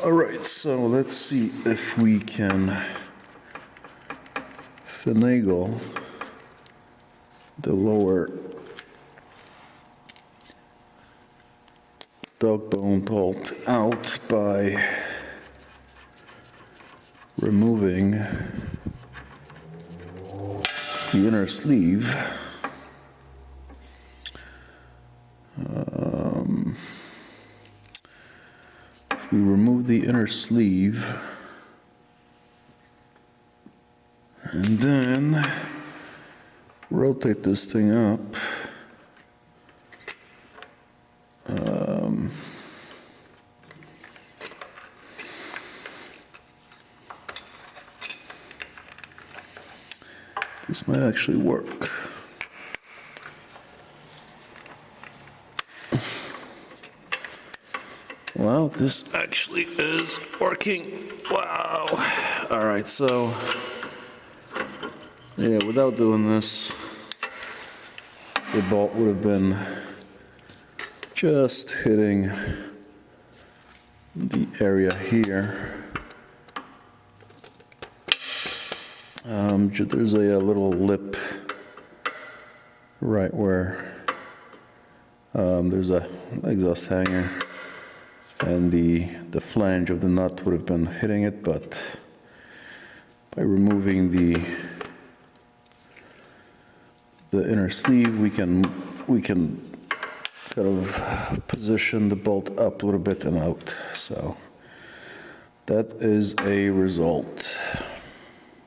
All right, so let's see if we can finagle the lower dog bone bolt out by removing the inner sleeve. We remove the inner sleeve and then rotate this thing up. This might actually work. Well, this actually is working. Wow. All right, so yeah, without doing this, the bolt would have been just hitting the area here. There's a little lip right where there's a exhaust hanger, and the flange of the nut would have been hitting it, but by removing the inner sleeve, we can kind of position the bolt up a little bit and out. So that is a result.